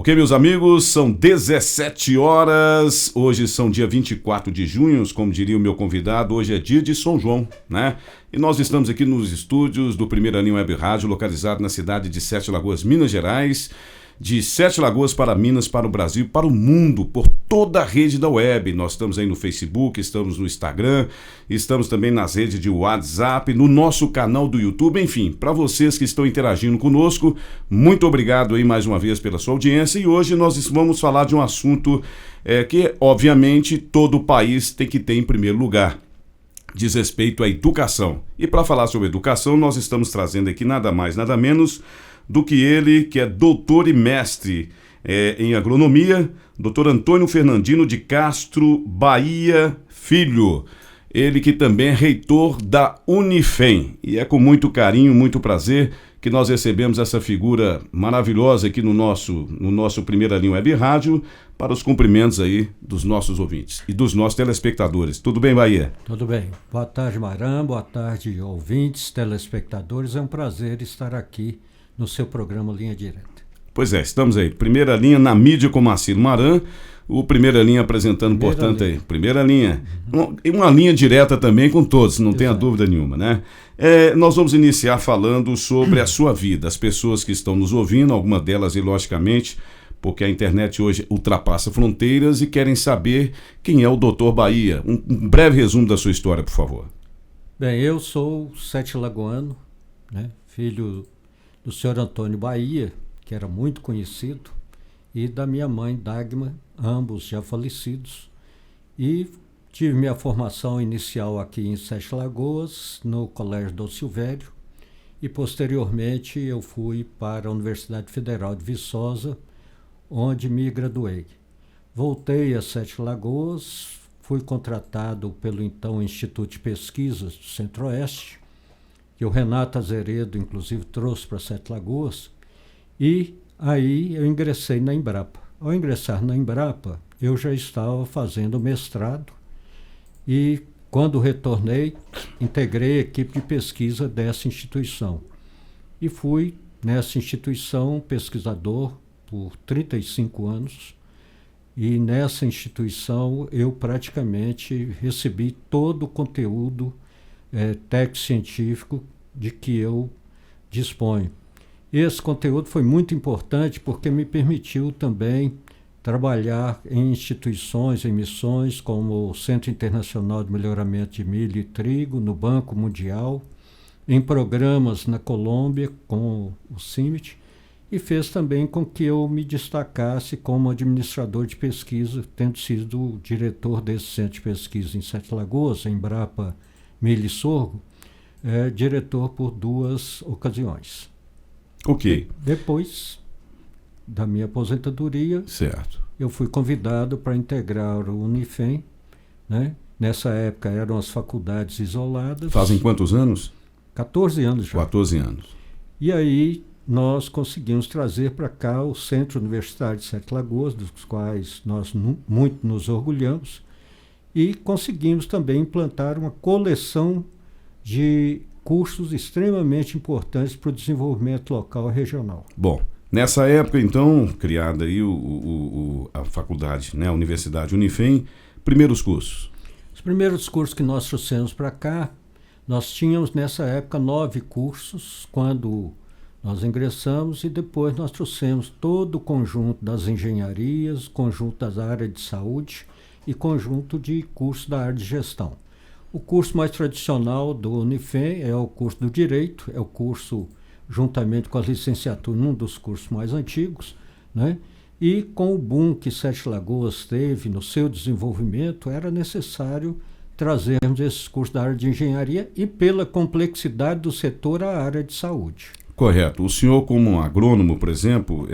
Ok, meus amigos, são 17 horas, hoje são dia 24 de junho, como diria o meu convidado, hoje é dia de São João, né? E nós estamos aqui nos estúdios do Primeira Linha Web Rádio, localizado na cidade de Sete Lagoas, Minas Gerais, de Sete Lagoas para Minas, para o Brasil, para o mundo, por toda a rede da web. Nós estamos aí no Facebook, estamos no Instagram, estamos também nas redes de WhatsApp, no nosso canal do YouTube, enfim, para vocês que estão interagindo conosco, muito obrigado aí mais uma vez pela sua audiência. E hoje nós vamos falar de um assunto que, obviamente, todo o país tem que ter em primeiro lugar. Diz respeito à educação. E para falar sobre educação, nós estamos trazendo aqui nada mais, nada menos do que ele, que é doutor e mestre em agronomia, doutor Antônio Fernandino de Castro Bahia Filho. Ele que também é reitor da Unifem. E é com muito carinho, muito prazer que nós recebemos essa figura maravilhosa aqui no nosso Primeira Linha Web Rádio, para os cumprimentos aí dos nossos ouvintes e dos nossos telespectadores. Tudo bem, Bahia? Tudo bem. Boa tarde, Maran. Boa tarde, ouvintes, telespectadores. É um prazer estar aqui no seu programa Linha Direta. Pois é, estamos aí. Primeira Linha na mídia com Marcelo Maran. O Primeira Linha apresentando, portanto, aí. Primeira Linha. Uma linha direta também com todos, não tenha dúvida nenhuma, né? Nós vamos iniciar falando sobre a sua vida. As pessoas que estão nos ouvindo, algumas delas, e logicamente, porque a internet hoje ultrapassa fronteiras e querem saber quem é o Dr. Bahia. Um breve resumo da sua história, por favor. Bem, eu sou sete lagoano, né? Filho do senhor Antônio Bahia, que era muito conhecido, e da minha mãe, Dagmar, ambos já falecidos. E tive minha formação inicial aqui em Sete Lagoas, no Colégio Dom Silvério, e posteriormente eu fui para a Universidade Federal de Viçosa, onde me graduei. Voltei a Sete Lagoas, fui contratado pelo então Instituto de Pesquisas do Centro-Oeste, que o Renato Azeredo, inclusive, trouxe para Sete Lagoas, e aí eu ingressei na Embrapa. Ao ingressar na Embrapa, eu já estava fazendo mestrado e, quando retornei, integrei a equipe de pesquisa dessa instituição. E fui, nessa instituição, pesquisador por 35 anos, e nessa instituição eu praticamente recebi todo o conteúdo técnico-científico de que eu disponho. Esse conteúdo foi muito importante porque me permitiu também trabalhar em instituições, em missões como o Centro Internacional de Melhoramento de Milho e Trigo, no Banco Mundial, em programas na Colômbia com o CIMMYT, e fez também com que eu me destacasse como administrador de pesquisa, tendo sido diretor desse centro de pesquisa em Sete Lagoas, em Embrapa Milho e Sorgo, diretor por 2 ocasiões. Ok. Depois da minha aposentadoria, certo, eu fui convidado para integrar o Unifem, né? Nessa época eram as faculdades isoladas. Fazem quantos anos? 14 anos já. 14 anos. E aí nós conseguimos trazer para cá o Centro Universitário de Sete Lagoas, dos quais nós muito nos orgulhamos, e conseguimos também implantar uma coleção de cursos extremamente importantes para o desenvolvimento local e regional. Bom, nessa época, então, criada aí a faculdade, né, a Universidade Unifem, primeiros cursos. Os primeiros cursos que nós trouxemos para cá, nós tínhamos nessa época 9 cursos, quando nós ingressamos, e depois nós trouxemos todo o conjunto das engenharias, conjunto da área de saúde e conjunto de cursos da área de gestão. O curso mais tradicional do Unifem é o curso do Direito, é o curso, juntamente com a licenciatura, um dos cursos mais antigos, né? E com o boom que Sete Lagoas teve no seu desenvolvimento, era necessário trazermos esses cursos da área de engenharia e, pela complexidade do setor, a área de saúde. Correto. O senhor, como agrônomo, por exemplo,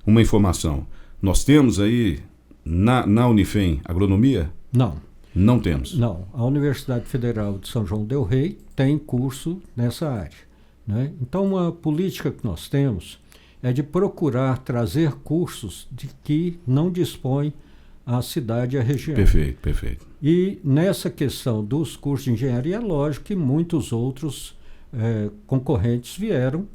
uma informação, nós temos aí na Unifem agronomia? Não temos? Não. A Universidade Federal de São João del Rei tem curso nessa área, né? Então, uma política que nós temos é de procurar trazer cursos de que não dispõe a cidade e a região. Perfeito, perfeito. E nessa questão dos cursos de engenharia, é lógico que muitos outros concorrentes vieram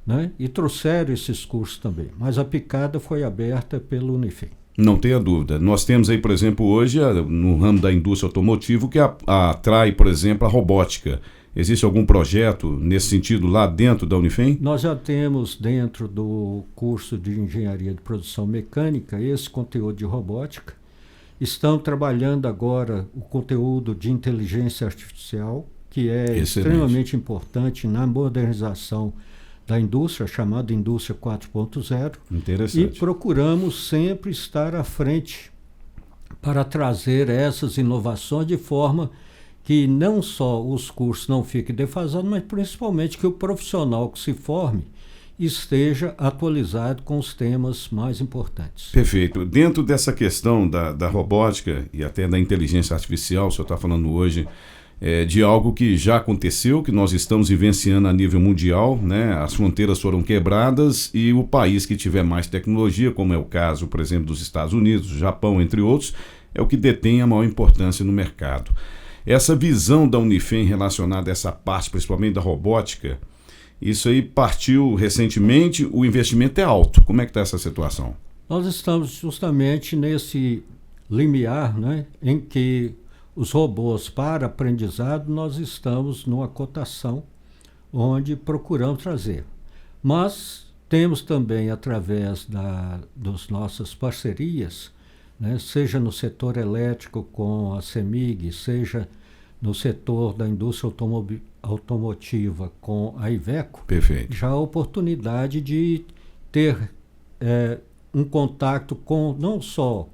né? E trouxeram esses cursos também. Mas a picada foi aberta pelo Unifem. Não tenha dúvida. Nós temos aí, por exemplo, hoje, no ramo da indústria automotiva, que atrai, por exemplo, a robótica. Existe algum projeto nesse sentido lá dentro da Unifem? Nós já temos dentro do curso de Engenharia de Produção Mecânica esse conteúdo de robótica. Estamos trabalhando agora o conteúdo de inteligência artificial, que é extremamente importante na modernização da indústria, chamada Indústria 4.0. Interessante. E procuramos sempre estar à frente para trazer essas inovações de forma que não só os cursos não fiquem defasados, mas principalmente que o profissional que se forme esteja atualizado com os temas mais importantes. Perfeito. Dentro dessa questão da robótica e até da inteligência artificial, o senhor está falando hoje de algo que já aconteceu, que nós estamos vivenciando a nível mundial, né? As fronteiras foram quebradas e o país que tiver mais tecnologia, como é o caso, por exemplo, dos Estados Unidos, Japão, entre outros, é o que detém a maior importância no mercado. Essa visão da Unifem relacionada a essa parte, principalmente da robótica, isso aí partiu recentemente, o investimento é alto. Como é que está essa situação? Nós estamos justamente nesse limiar, né, em que os robôs para aprendizado, nós estamos numa cotação onde procuramos trazer. Mas temos também, através das nossas parcerias, né, seja no setor elétrico com a CEMIG, seja no setor da indústria automotiva com a Iveco, perfeito, já a oportunidade de ter um contato com não só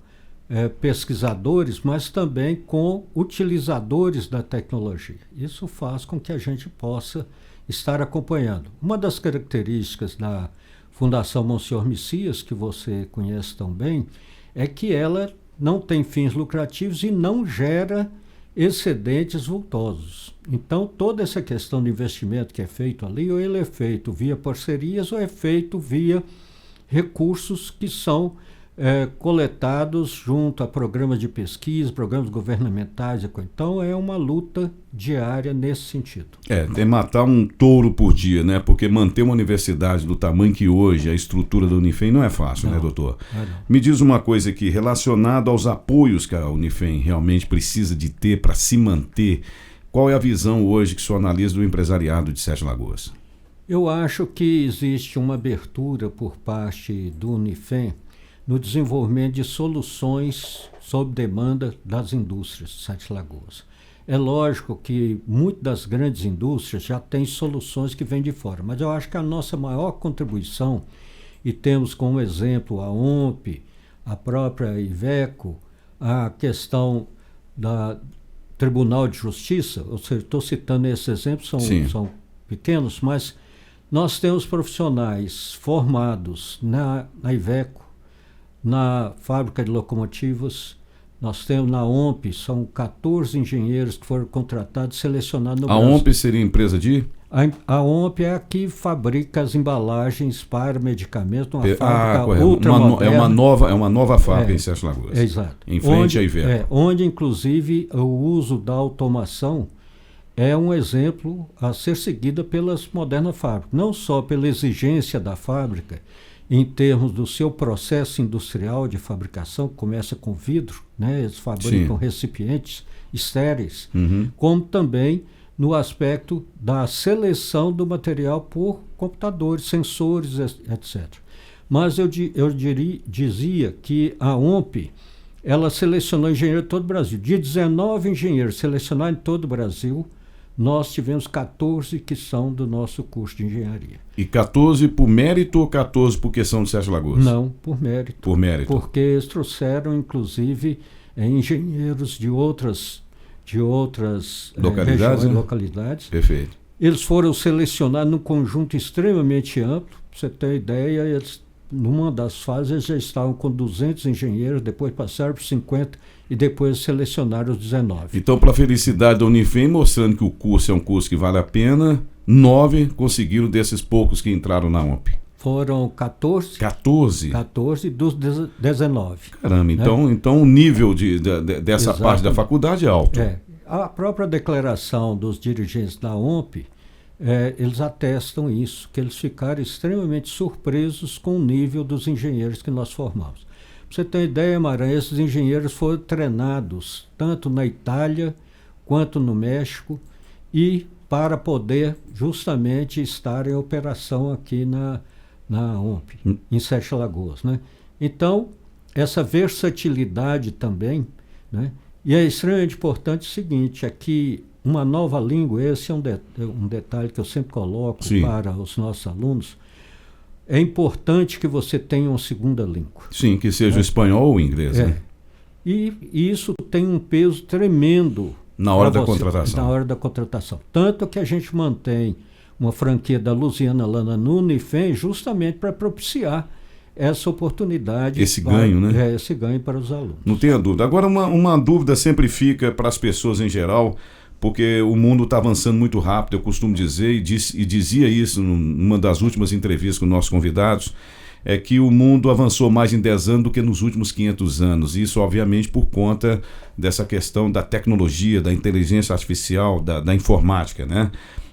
pesquisadores, mas também com utilizadores da tecnologia. Isso faz com que a gente possa estar acompanhando. Uma das características da Fundação Monsenhor Messias, que você conhece tão bem, é que ela não tem fins lucrativos e não gera excedentes vultosos. Então, toda essa questão de investimento que é feito ali, ou ele é feito via parcerias, ou é feito via recursos que são coletados junto a programas de pesquisa, programas governamentais. Então, é uma luta diária nesse sentido. Tem matar um touro por dia, né? Porque manter uma universidade do tamanho que hoje, a estrutura da Unifem, não é fácil, né, doutor? Não. Me diz uma coisa aqui, relacionado aos apoios que a Unifem realmente precisa de ter para se manter, qual é a visão hoje que o senhor analisa do empresariado de Sete Lagoas? Eu acho que existe uma abertura por parte do Unifem no desenvolvimento de soluções sob demanda das indústrias de Sete Lagoas. É lógico que muitas das grandes indústrias já têm soluções que vêm de fora, mas eu acho que a nossa maior contribuição, e temos como exemplo a OMP, a própria Iveco, a questão da Tribunal de Justiça, ou seja, estou citando esses exemplos, são pequenos, mas nós temos profissionais formados na Iveco, na fábrica de locomotivas, nós temos na OMP, são 14 engenheiros que foram contratados, selecionados no Brasil. A OMP seria empresa de? A OMP é a que fabrica as embalagens para medicamentos, uma fábrica ultramoderna. É uma nova fábrica em Sete Lagoas. Exato. Em frente à Iveco. Onde, inclusive, o uso da automação é um exemplo a ser seguido pelas modernas fábricas. Não só pela exigência da fábrica, em termos do seu processo industrial de fabricação, que começa com vidro, né? Eles fabricam recipientes estéreis, como também no aspecto da seleção do material por computadores, sensores, etc. Mas eu dizia que a OMP, ela selecionou engenheiros de todo o Brasil. De 19 engenheiros selecionados em todo o Brasil, nós tivemos 14 que são do nosso curso de engenharia. E 14 por mérito ou 14 por questão de Sete Lagoas? Não, por mérito. Por mérito. Porque eles trouxeram, inclusive, engenheiros de outras localidades, regiões, localidades. Perfeito. Eles foram selecionados num conjunto extremamente amplo. Para você ter ideia, eles, numa das fases, já estavam com 200 engenheiros, depois passaram por 50 e depois selecionaram os 19. Então, para a felicidade da Unifem, mostrando que o curso é um curso que vale a pena, 9 conseguiram desses poucos que entraram na OMP. Foram 14. 14? 14 dos 19. Caramba, né? Então o nível dessa Exato. parte da faculdade é alto. A própria declaração dos dirigentes da OMP eles atestam isso, que eles ficaram extremamente surpresos com o nível dos engenheiros que nós formamos. Para você ter uma ideia, Maranhão, esses engenheiros foram treinados tanto na Itália quanto no México e para poder justamente estar em operação aqui na OMP, em Sete Lagoas, né? Então, essa versatilidade também, né? E é extremamente importante o seguinte, é que uma nova língua, esse é um detalhe que eu sempre coloco Sim. para os nossos alunos, é importante que você tenha uma segunda língua. Sim, que seja o espanhol ou o inglês. Né? E isso tem um peso tremendo na hora da contratação. Na hora da contratação. Tanto que a gente mantém uma franquia da Luziana Lana no Unifem justamente para propiciar essa oportunidade. Esse ganho, né? Esse ganho para os alunos. Não tenha dúvida. Agora, uma dúvida sempre fica para as pessoas em geral, porque o mundo está avançando muito rápido, eu costumo dizer, e dizia isso numa das últimas entrevistas com nossos convidados, é que o mundo avançou mais em 10 anos do que nos últimos 500 anos. Isso, obviamente, por conta dessa questão da tecnologia, da inteligência artificial, da informática, né?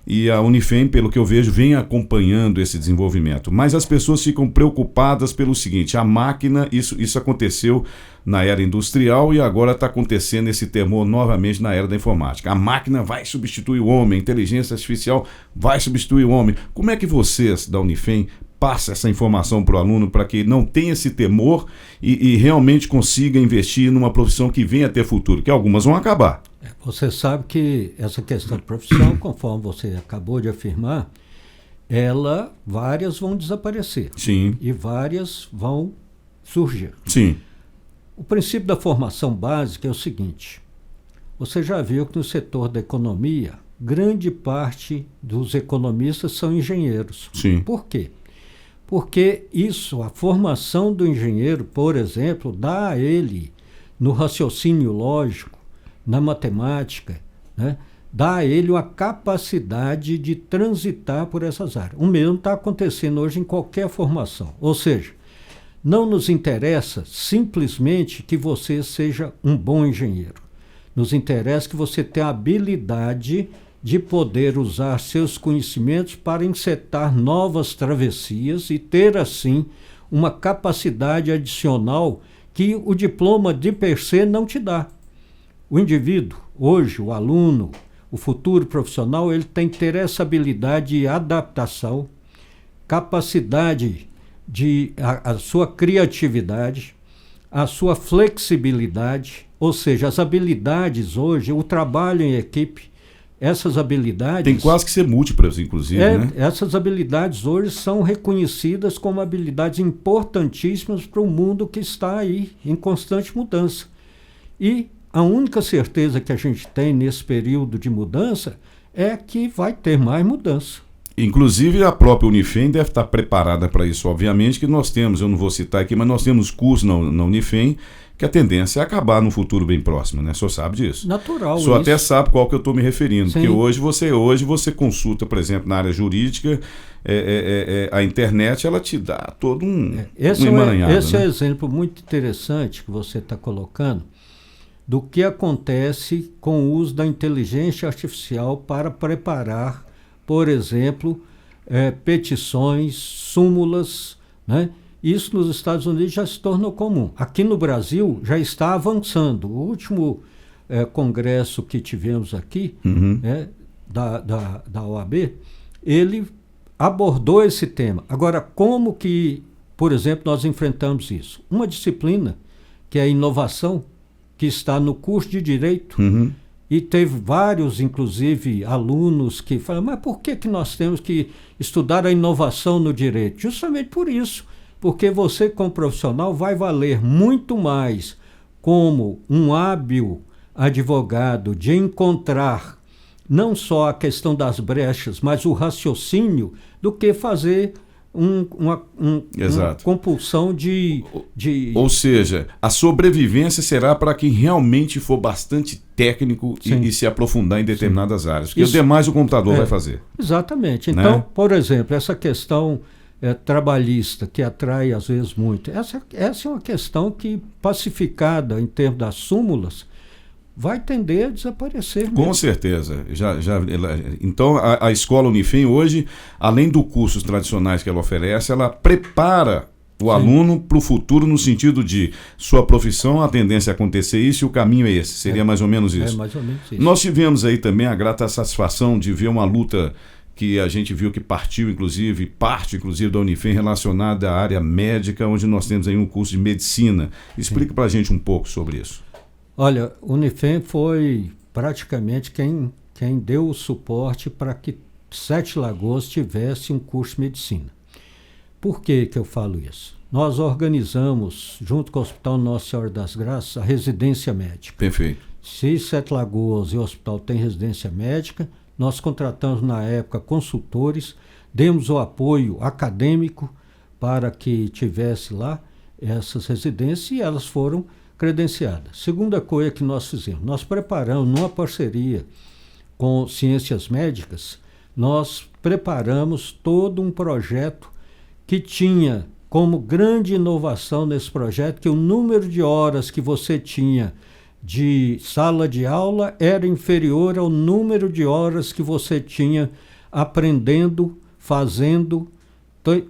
E a Unifem, pelo que eu vejo, vem acompanhando esse desenvolvimento. Mas as pessoas ficam preocupadas pelo seguinte, a máquina, isso aconteceu na era industrial e agora está acontecendo esse temor novamente na era da informática. A máquina vai substituir o homem, a inteligência artificial vai substituir o homem. Como é que vocês, da Unifem, passa essa informação para o aluno para que não tenha esse temor e realmente consiga investir numa profissão que venha a ter futuro, que algumas vão acabar. Você sabe que essa questão de profissão, conforme você acabou de afirmar, várias vão desaparecer. Sim. E várias vão surgir. Sim. O princípio da formação básica é o seguinte, você já viu que no setor da economia, grande parte dos economistas são engenheiros. Sim. Por quê? Porque a formação do engenheiro, por exemplo, dá a ele, no raciocínio lógico, na matemática, né, dá a ele uma capacidade de transitar por essas áreas. O mesmo está acontecendo hoje em qualquer formação. Ou seja, não nos interessa simplesmente que você seja um bom engenheiro. Nos interessa que você tenha a habilidade de poder usar seus conhecimentos para encetar novas travessias e ter, assim, uma capacidade adicional que o diploma de per se não te dá. O indivíduo, hoje, o aluno, o futuro profissional, ele tem que ter essa habilidade de adaptação, capacidade a sua criatividade, a sua flexibilidade, ou seja, as habilidades hoje, o trabalho em equipe, essas habilidades... Tem quase que ser múltiplas, inclusive, né? Essas habilidades hoje são reconhecidas como habilidades importantíssimas para o mundo que está aí em constante mudança. E a única certeza que a gente tem nesse período de mudança é que vai ter mais mudança. Inclusive a própria Unifem deve estar preparada para isso, obviamente, que nós temos, eu não vou citar aqui, mas nós temos cursos na Unifem que a tendência é acabar no futuro bem próximo, né? O senhor sabe disso. Natural. O senhor até sabe qual que eu estou me referindo, Sim. porque hoje você consulta, por exemplo, na área jurídica, a internet, ela te dá todo um emaranhado. Esse né? é um exemplo muito interessante que você está colocando do que acontece com o uso da inteligência artificial para preparar, por exemplo, petições, súmulas, né? Isso nos Estados Unidos já se tornou comum. Aqui no Brasil já está avançando. O último congresso que tivemos aqui, da OAB, ele abordou esse tema. Agora, como que, por exemplo, nós enfrentamos isso? Uma disciplina, que é a inovação, que está no curso de Direito, e teve vários, inclusive, alunos que falam, mas por que nós temos que estudar a inovação no direito? Justamente por isso. Porque você, como profissional, vai valer muito mais como um hábil advogado de encontrar não só a questão das brechas, mas o raciocínio, do que fazer uma compulsão de... Ou seja, a sobrevivência será para quem realmente for bastante técnico e se aprofundar em determinadas áreas. Porque o demais o computador vai fazer. Exatamente. Então, por exemplo, essa questão... trabalhista, que atrai às vezes muito. Essa é uma questão que, pacificada em termos das súmulas, vai tender a desaparecer. Com certeza. Então, a escola Unifem hoje, além dos cursos tradicionais que ela oferece, ela prepara o aluno para o futuro no sentido de sua profissão, a tendência a acontecer isso e o caminho é esse. Seria mais ou menos isso. É mais ou menos isso. Nós tivemos aí também a grata satisfação de ver uma luta que a gente viu que parte inclusive da Unifem relacionada à área médica, onde nós temos aí um curso de medicina. Explica para a gente um pouco sobre isso. Olha, o Unifem foi praticamente quem deu o suporte para que Sete Lagoas tivesse um curso de medicina. Por que eu falo isso? Nós organizamos, junto com o Hospital Nossa Senhora das Graças, a residência médica. Perfeito. Se Sete Lagoas e o hospital têm residência médica, nós contratamos na época consultores, demos o apoio acadêmico para que tivesse lá essas residências e elas foram credenciadas. Segunda coisa que nós fizemos, nós preparamos numa parceria com Ciências Médicas, nós preparamos todo um projeto que tinha como grande inovação nesse projeto que o número de horas que você tinha de sala de aula era inferior ao número de horas que você tinha aprendendo, fazendo,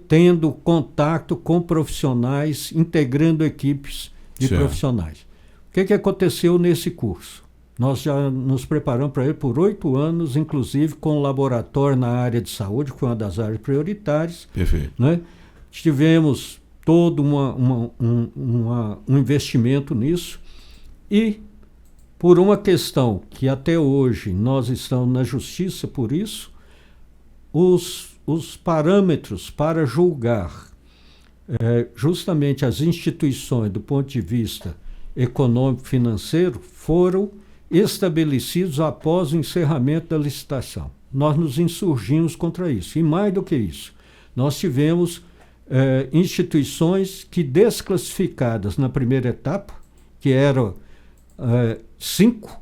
tendo contato com profissionais, integrando equipes de profissionais. O que aconteceu nesse curso? Nós já nos preparamos para ele por 8 anos, inclusive com um laboratório na área de saúde, que foi uma das áreas prioritárias. Perfeito. Né? Tivemos todo um investimento nisso e, por uma questão que até hoje nós estamos na justiça por isso, os parâmetros para julgar justamente as instituições do ponto de vista econômico-financeiro foram estabelecidos após o encerramento da licitação. Nós nos insurgimos contra isso. E mais do que isso, nós tivemos instituições que desclassificadas na primeira etapa, que eram 5,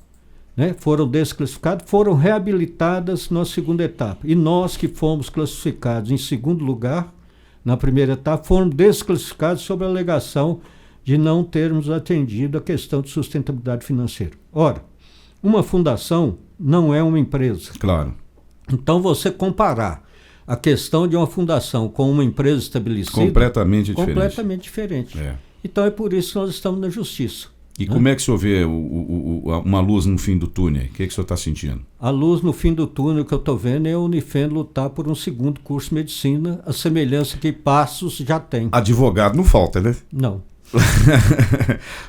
né, foram desclassificadas, foram reabilitadas na segunda etapa. E nós que fomos classificados em segundo lugar, na primeira etapa, foram desclassificados sob a alegação de não termos atendido a questão de sustentabilidade financeira. Ora, uma fundação não é uma empresa. Claro. Então, você comparar a questão de uma fundação com uma empresa estabelecida... Completamente diferente. Então, é por isso que nós estamos na justiça. E como é que o senhor vê uma luz no fim do túnel? O que o senhor está sentindo? A luz no fim do túnel que eu estou vendo é a Unifem lutar por um segundo curso de medicina, a semelhança que Passos já tem. Advogado não falta, né? Não.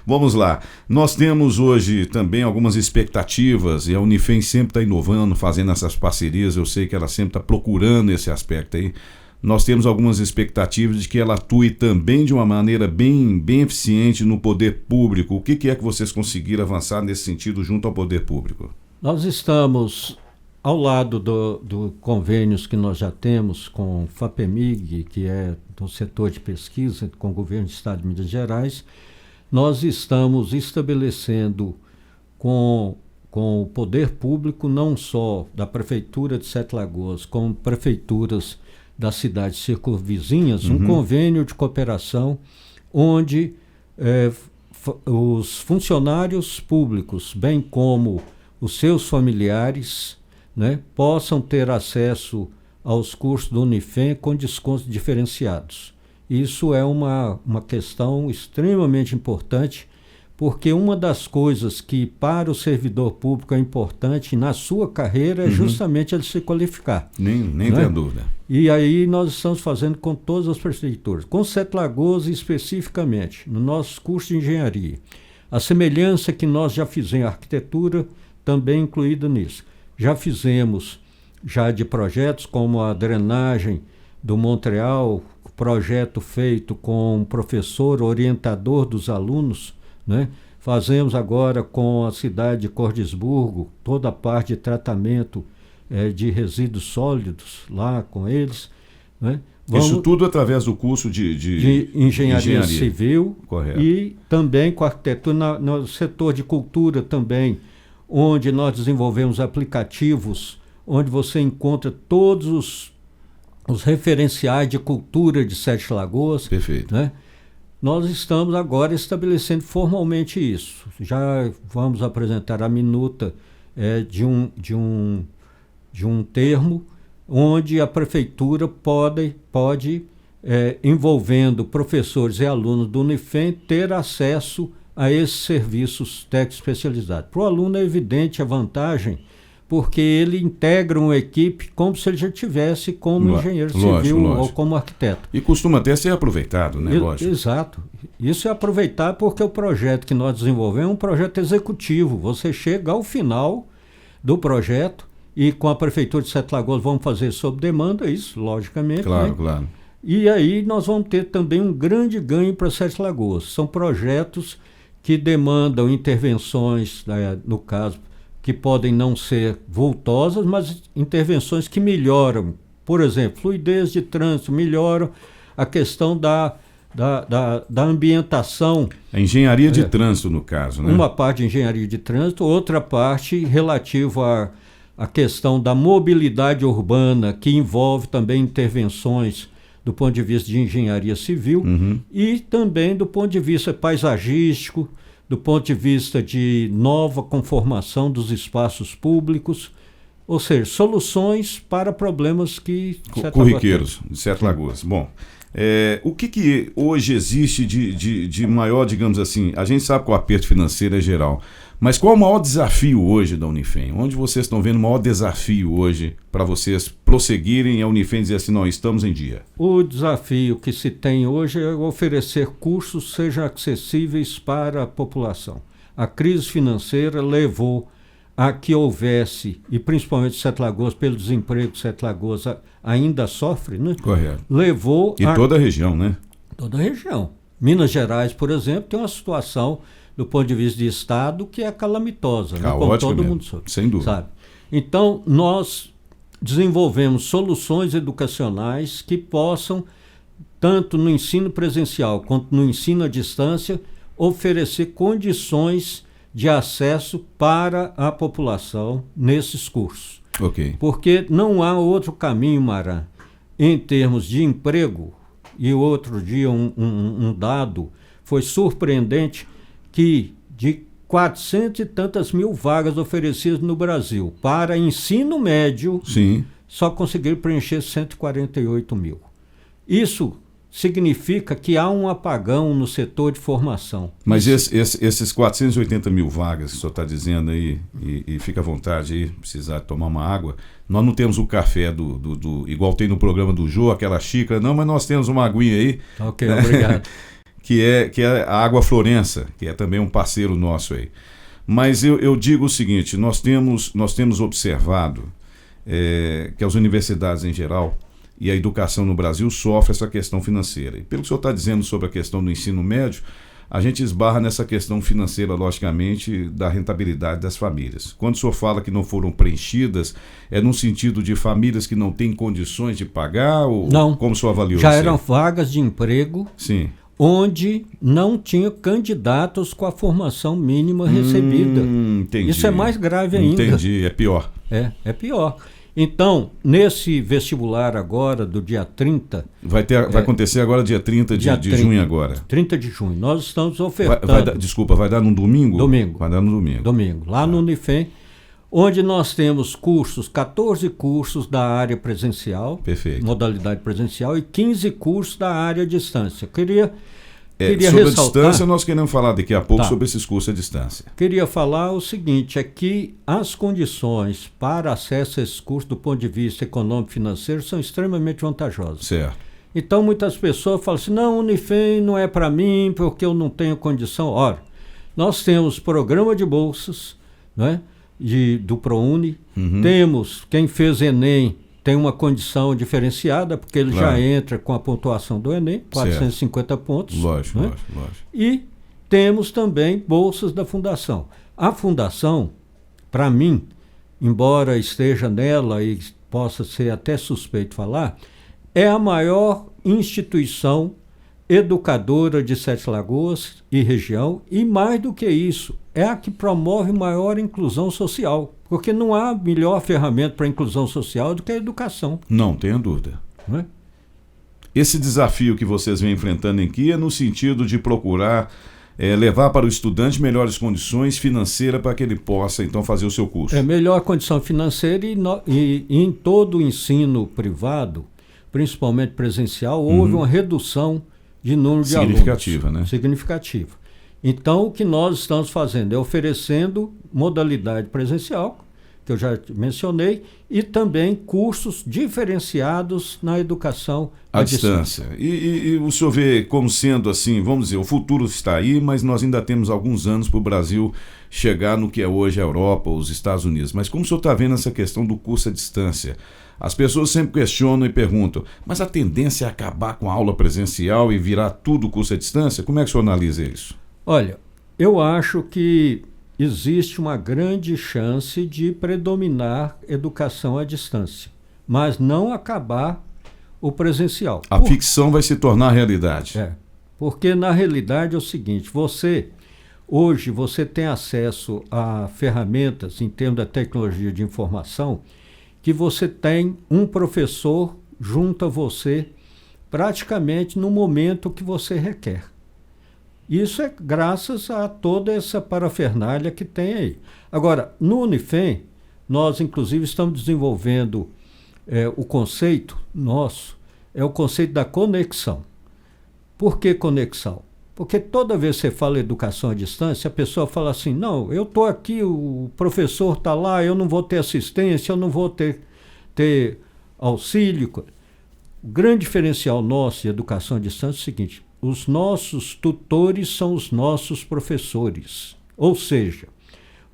Vamos lá. Nós temos hoje também algumas expectativas e a Unifem sempre está inovando, fazendo essas parcerias. Eu sei que ela sempre está procurando esse aspecto aí. Nós temos algumas expectativas de que ela atue também de uma maneira bem eficiente no poder público. O que é que vocês conseguiram avançar nesse sentido junto ao poder público? Nós estamos ao lado do convênios que nós já temos com o FAPEMIG, que é do setor de pesquisa, com o governo do Estado de Minas Gerais. Nós estamos estabelecendo com o poder público, não só da Prefeitura de Sete Lagoas, como prefeituras das cidades circunvizinhas, um convênio de cooperação onde os funcionários públicos, bem como os seus familiares, né, possam ter acesso aos cursos do Unifem com descontos diferenciados. Isso é uma questão extremamente importante, porque uma das coisas que para o servidor público é importante na sua carreira é justamente ele se qualificar. Nem tenha dúvida. E aí nós estamos fazendo com todas as prefeituras, com Sete Lagoas especificamente, no nosso curso de engenharia. A semelhança que nós já fizemos, a arquitetura também incluída nisso. Já fizemos de projetos como a drenagem do Montreal, projeto feito com um professor orientador dos alunos, né? Fazemos agora com a cidade de Cordisburgo toda a parte de tratamento de resíduos sólidos lá com eles, né? Isso tudo através do curso de engenharia civil. Correto. E também com a arquitetura no setor de cultura também, onde nós desenvolvemos aplicativos onde você encontra todos os referenciais de cultura de Sete Lagoas. Perfeito. Né? nós estamos agora estabelecendo formalmente isso. Já vamos apresentar a minuta de um termo onde a prefeitura pode envolvendo professores e alunos do Unifem, ter acesso a esses serviços técnicos especializados. Para o aluno é evidente a vantagem, porque ele integra uma equipe como se ele já tivesse como engenheiro civil ou como arquiteto. E costuma até ser aproveitado, né? Lógico. Exato. Isso é aproveitar porque o projeto que nós desenvolvemos é um projeto executivo. Você chega ao final do projeto e com a Prefeitura de Sete Lagoas vamos fazer sob demanda, isso, logicamente. Claro, né? claro. E aí nós vamos ter também um grande ganho para Sete Lagoas. São projetos que demandam intervenções, no caso, que podem não ser vultosas, mas intervenções que melhoram, por exemplo, fluidez de trânsito, melhoram a questão da ambientação. A engenharia de trânsito, no caso, né? Uma parte de engenharia de trânsito, outra parte relativa à questão da mobilidade urbana, que envolve também intervenções do ponto de vista de engenharia civil, e também do ponto de vista paisagístico, do ponto de vista de nova conformação dos espaços públicos, ou seja, soluções para problemas que... corriqueiros de Sete Lagoas. Bom, o que hoje existe de maior, digamos assim, a gente sabe que o aperto financeiro é geral, mas qual é o maior desafio hoje da Unifem? Onde vocês estão vendo o maior desafio hoje para vocês prosseguirem a Unifem dizer assim, não, estamos em dia? O desafio que se tem hoje é oferecer cursos que sejam acessíveis para a população. A crise financeira levou a que houvesse, e principalmente Sete Lagoas, pelo desemprego que Sete Lagoas ainda sofre, né? Correto. Levou e toda a região, né? Toda a região. Minas Gerais, por exemplo, tem uma situação do ponto de vista de Estado que é calamitosa, né? Como todo mundo sabe. Sem dúvida. Sabe? Então, nós desenvolvemos soluções educacionais que possam, tanto no ensino presencial quanto no ensino à distância, oferecer condições de acesso para a população nesses cursos. Ok. Porque não há outro caminho, Maran, em termos de emprego. E outro dia um dado foi surpreendente, que de 400 e tantas mil vagas oferecidas no Brasil para ensino médio, sim, só conseguiram preencher 148 mil. Isso significa que há um apagão no setor de formação. Mas esses 480 mil vagas que o senhor está dizendo aí, e fica à vontade aí, precisar tomar uma água, nós não temos o café igual tem no programa do Jô, aquela xícara, não, mas nós temos uma aguinha aí. Ok, obrigado. que é a Água Florença, que é também um parceiro nosso aí. Mas eu digo o seguinte, nós temos observado que as universidades em geral e a educação no Brasil sofre essa questão financeira. E pelo que o senhor está dizendo sobre a questão do ensino médio, a gente esbarra nessa questão financeira, logicamente, da rentabilidade das famílias. Quando o senhor fala que não foram preenchidas, é no sentido de famílias que não têm condições de pagar? Ou não. Como o senhor avaliou? Já eram vagas de emprego. Sim. Onde não tinha candidatos com a formação mínima recebida. Entendi. Isso é mais grave ainda. Entendi, é pior. É pior. Então, nesse vestibular agora, do dia 30... Vai acontecer agora dia 30 de junho agora. 30 de junho. Nós estamos ofertando... Vai dar no domingo? Domingo. Vai dar no domingo. Domingo, lá no Unifem, onde nós temos 14 cursos da área presencial, perfeito, modalidade presencial, e 15 cursos da área à distância. Queria sobre a distância, nós queremos falar daqui a pouco sobre esses cursos à distância. Queria falar o seguinte, é que as condições para acesso a esses cursos do ponto de vista econômico e financeiro são extremamente vantajosas. Certo. Então muitas pessoas falam assim, não, Unifem não é para mim porque eu não tenho condição. Ora, nós temos programa de bolsas, né, do ProUni, temos quem fez Enem, tem uma condição diferenciada, porque ele já entra com a pontuação do Enem, 450 pontos. Lógico, né? lógico. E temos também bolsas da Fundação. A Fundação, para mim, embora esteja nela e possa ser até suspeito falar, é a maior instituição educadora de Sete Lagoas e região, e mais do que isso, é a que promove maior inclusão social, porque não há melhor ferramenta para a inclusão social do que a educação. Não tenha dúvida. Não é? Esse desafio que vocês vêm enfrentando aqui é no sentido de procurar levar para o estudante melhores condições financeiras para que ele possa, então, fazer o seu curso. Melhor condição financeira e em todo o ensino privado, principalmente presencial, houve uma redução de número de alunos. Significativa, né? Significativa. Então, o que nós estamos fazendo é oferecendo modalidade presencial, que eu já mencionei, e também cursos diferenciados na educação à distância. E o senhor vê como sendo assim, vamos dizer, o futuro está aí, mas nós ainda temos alguns anos para o Brasil chegar no que é hoje a Europa, os Estados Unidos. Mas como o senhor está vendo essa questão do curso à distância? As pessoas sempre questionam e perguntam, mas a tendência é acabar com a aula presencial e virar tudo curso à distância? Como é que o senhor analisa isso? Olha, eu acho que existe uma grande chance de predominar educação à distância, mas não acabar o presencial. A ficção vai se tornar realidade. Porque na realidade é o seguinte, hoje você tem acesso a ferramentas em termos da tecnologia de informação, que você tem um professor junto a você praticamente no momento que você requer. Isso é graças a toda essa parafernália que tem aí. Agora, no Unifem, nós inclusive estamos desenvolvendo o conceito nosso, é o conceito da conexão. Por que conexão? Porque toda vez que você fala educação à distância, a pessoa fala assim, não, eu estou aqui, o professor está lá, eu não vou ter assistência, eu não vou ter auxílio. O grande diferencial nosso de educação à distância é o seguinte, os nossos tutores são os nossos professores. Ou seja,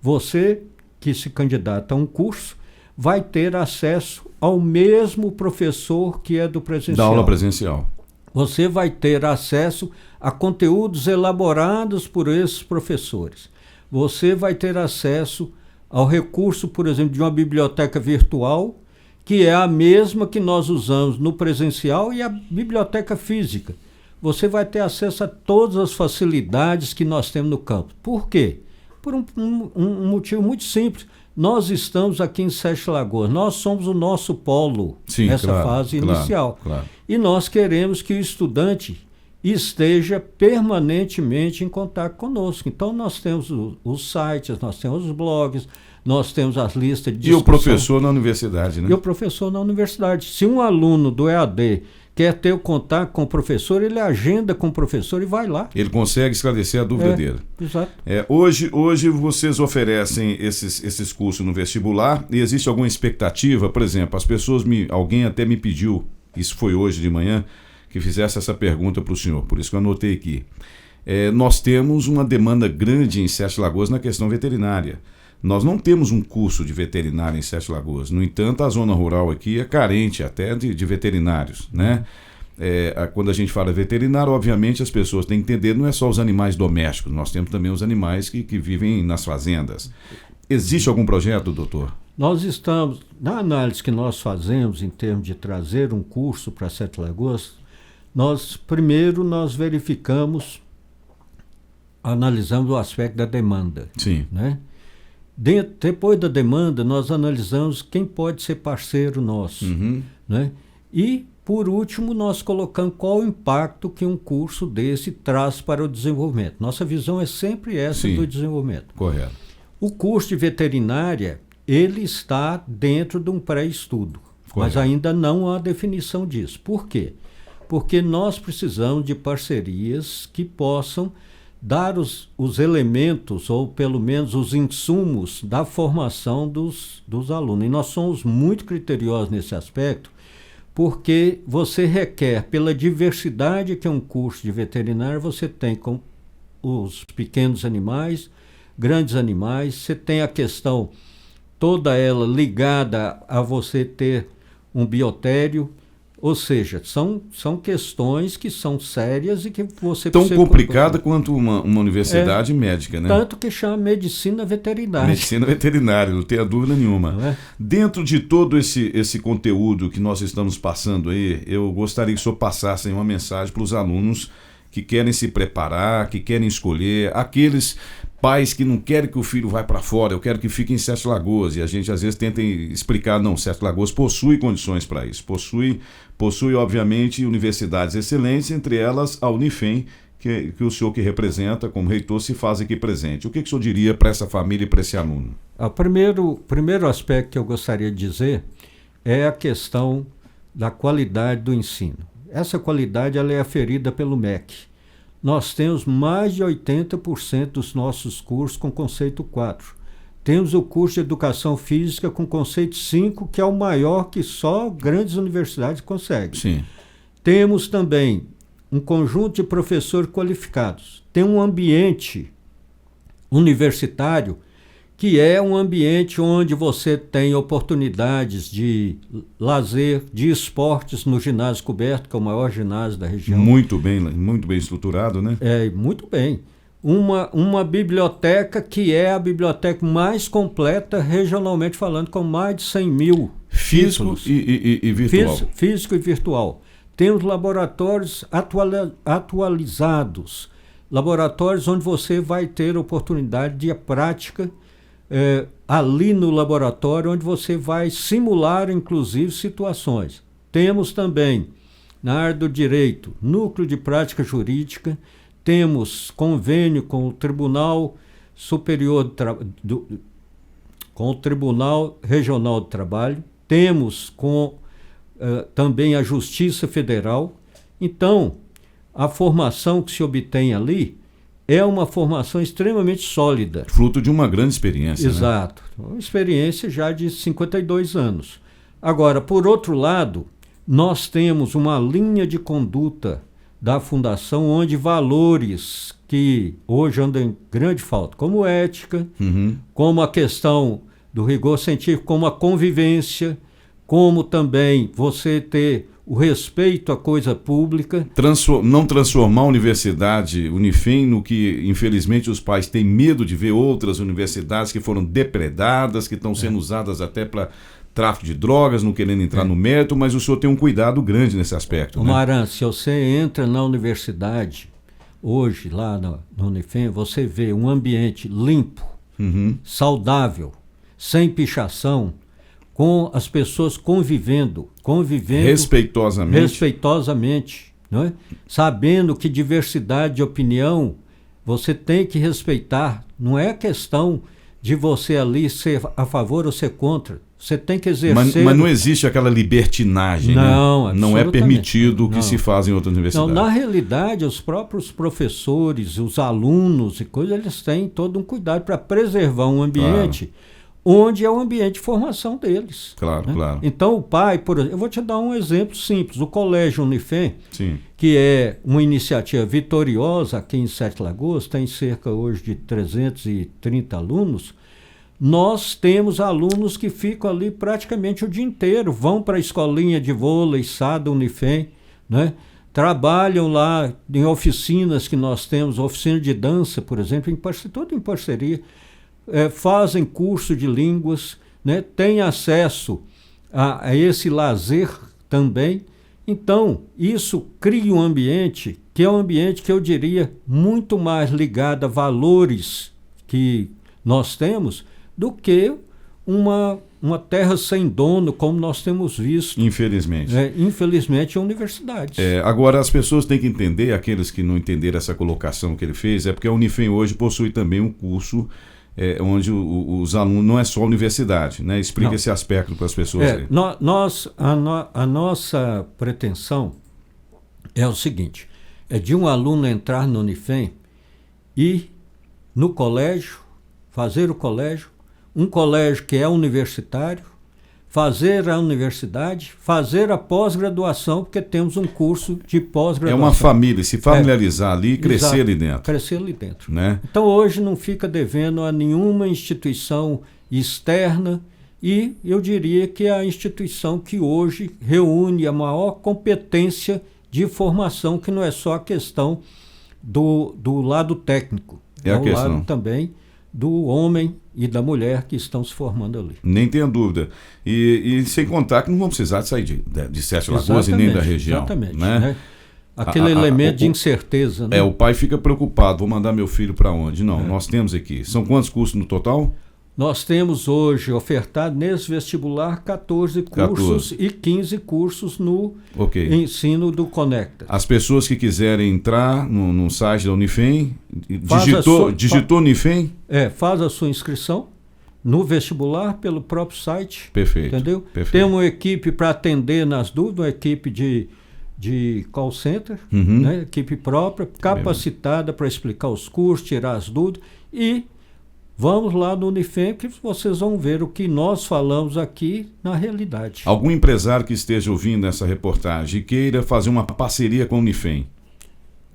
você que se candidata a um curso vai ter acesso ao mesmo professor que é do presencial. Da aula presencial. Você vai ter acesso a conteúdos elaborados por esses professores. Você vai ter acesso ao recurso, por exemplo, de uma biblioteca virtual, que é a mesma que nós usamos no presencial e a biblioteca física. Você vai ter acesso a todas as facilidades que nós temos no campo. Por quê? Por um motivo muito simples. Nós estamos aqui em Sete Lagoas, nós somos o nosso polo nessa fase inicial. Claro. E nós queremos que o estudante esteja permanentemente em contato conosco. Então nós temos os sites, nós temos os blogs, nós temos as listas de discussão. E o professor na universidade, né? E o professor na universidade. Se um aluno do EAD quer ter o contato com o professor, ele agenda com o professor e vai lá. Ele consegue esclarecer a dúvida dele. Exato. Hoje vocês oferecem esses cursos no vestibular e existe alguma expectativa? Por exemplo, alguém até me pediu, isso foi hoje de manhã, que fizesse essa pergunta para o senhor, por isso que eu anotei aqui. Nós temos uma demanda grande em Sete Lagoas na questão veterinária. Nós não temos um curso de veterinária em Sete Lagoas. No entanto, a zona rural aqui é carente até de veterinários, né? Quando a gente fala veterinário, obviamente as pessoas têm que entender, não é só os animais domésticos, nós temos também os animais que vivem nas fazendas. Existe algum projeto, doutor? Nós estamos, na análise que nós fazemos em termos de trazer um curso para Sete Lagoas, primeiro nós analisamos o aspecto da demanda. Sim. Né? Depois da demanda, nós analisamos quem pode ser parceiro nosso. Né? E, por último, nós colocamos qual o impacto que um curso desse traz para o desenvolvimento. Nossa visão é sempre essa do desenvolvimento. Correto. O curso de veterinária, ele está dentro de um pré-estudo, mas ainda não há definição disso. Por quê? Porque nós precisamos de parcerias que possam dar os elementos, ou pelo menos os insumos da formação dos alunos. E nós somos muito criteriosos nesse aspecto, porque você requer, pela diversidade que é um curso de veterinário, você tem com os pequenos animais, grandes animais, você tem a questão toda ela ligada a você ter um biotério. Ou seja, são questões que são sérias e que você precisa... Tão complicada quanto uma universidade médica, né? Tanto que chama medicina veterinária. Medicina veterinária, não tenha dúvida nenhuma. Dentro de todo esse conteúdo que nós estamos passando aí, eu gostaria que o senhor passasse uma mensagem para os alunos que querem se preparar, que querem escolher, aqueles pais que não querem que o filho vá para fora, eu quero que fique em Sete Lagoas, e a gente às vezes tenta explicar, não, Sete Lagoas possui condições para isso, possui obviamente universidades excelentes, entre elas a Unifem, que o senhor que representa como reitor se faz aqui presente. O que o senhor diria para essa família e para esse aluno? O primeiro aspecto que eu gostaria de dizer é a questão da qualidade do ensino. Essa qualidade ela é aferida pelo MEC. Nós temos mais de 80% dos nossos cursos com conceito 4. Temos o curso de Educação Física com conceito 5, que é o maior que só grandes universidades conseguem. Sim. Temos também um conjunto de professores qualificados. Tem um ambiente universitário que é um ambiente onde você tem oportunidades de lazer, de esportes no ginásio coberto, que é o maior ginásio da região. Muito bem estruturado, né? Muito bem. Uma biblioteca que é a biblioteca mais completa regionalmente falando, com mais de 100 mil físico e virtual. Físico e virtual. Temos laboratórios atualizados, laboratórios onde você vai ter oportunidade de prática ali no laboratório, onde você vai simular, inclusive, situações. Temos também, na área do direito, núcleo de prática jurídica, temos convênio com o Tribunal Superior com o Tribunal Regional do Trabalho, temos com também a Justiça Federal. Então, a formação que se obtém ali é uma formação extremamente sólida. Fruto de uma grande experiência. Exato. Né? Uma experiência já de 52 anos. Agora, por outro lado, nós temos uma linha de conduta da Fundação onde valores que hoje andam em grande falta, como ética, como a questão do rigor científico, como a convivência, como também você ter o respeito à coisa pública. Não transformar a universidade Unifem no que, infelizmente, os pais têm medo de ver outras universidades que foram depredadas, que estão sendo usadas até para tráfico de drogas, não querendo entrar no mérito, mas o senhor tem um cuidado grande nesse aspecto. Maran, se você entra na universidade, hoje, lá na Unifem, você vê um ambiente limpo, saudável, sem pichação, com as pessoas convivendo respeitosamente, não é? Sabendo que diversidade de opinião você tem que respeitar. Não é questão de você ali ser a favor ou ser contra. Você tem que exercer... Mas não existe aquela libertinagem, não, né? Não é permitido o que se faz em outras universidades. Não, na realidade, os próprios professores, os alunos e coisas, eles têm todo um cuidado para preservar um ambiente onde é o ambiente de formação deles. Claro, né? Claro. Então, o pai, por exemplo, eu vou te dar um exemplo simples. O Colégio Unifem, Sim. que é uma iniciativa vitoriosa aqui em Sete Lagoas, tem cerca hoje de 330 alunos. Nós temos alunos que ficam ali praticamente o dia inteiro, vão para a escolinha de vôlei, SADA, Unifem, né? Trabalham lá em oficinas que nós temos, oficina de dança, por exemplo, tudo em parceria. Fazem curso de línguas, né? Têm acesso a esse lazer também. Então, isso cria um ambiente que é um ambiente que eu diria muito mais ligado a valores que nós temos do que uma terra sem dono, como nós temos visto. Infelizmente. Infelizmente, em universidades. Agora, as pessoas têm que entender, aqueles que não entenderam essa colocação que ele fez, é porque a Unifem hoje possui também um curso onde os alunos, não é só a universidade, né? Explica esse aspecto para as pessoas. A nossa pretensão é o seguinte, é de um aluno entrar no Unifem e no colégio, fazer o colégio, um colégio que é universitário, fazer a universidade, fazer a pós-graduação, porque temos um curso de pós-graduação. É uma família, se familiarizar ali e crescer ali dentro. Crescer ali dentro. Né? Então hoje não fica devendo a nenhuma instituição externa e eu diria que é a instituição que hoje reúne a maior competência de formação, que não é só a questão do lado técnico, é o lado também do homem e da mulher que estão se formando ali. Nem tenha dúvida. E sem contar que não vão precisar de sair de Sete Lagoas e nem da região. Exatamente. Né? aquele elemento de incerteza. Né? O pai fica preocupado, vou mandar meu filho para onde? Não, nós temos aqui. São quantos cursos no total? Nós temos hoje ofertado nesse vestibular 14 cursos e 15 cursos no ensino do Conecta. As pessoas que quiserem entrar no site da Unifem, digitou Unifem? Faz a sua inscrição no vestibular pelo próprio site. Perfeito. Entendeu? Perfeito. Tem uma equipe para atender nas dúvidas, uma equipe de call center, né? Equipe própria, capacitada para explicar os cursos, tirar as dúvidas e vamos lá no Unifem que vocês vão ver o que nós falamos aqui na realidade. Algum empresário que esteja ouvindo essa reportagem e queira fazer uma parceria com a Unifem?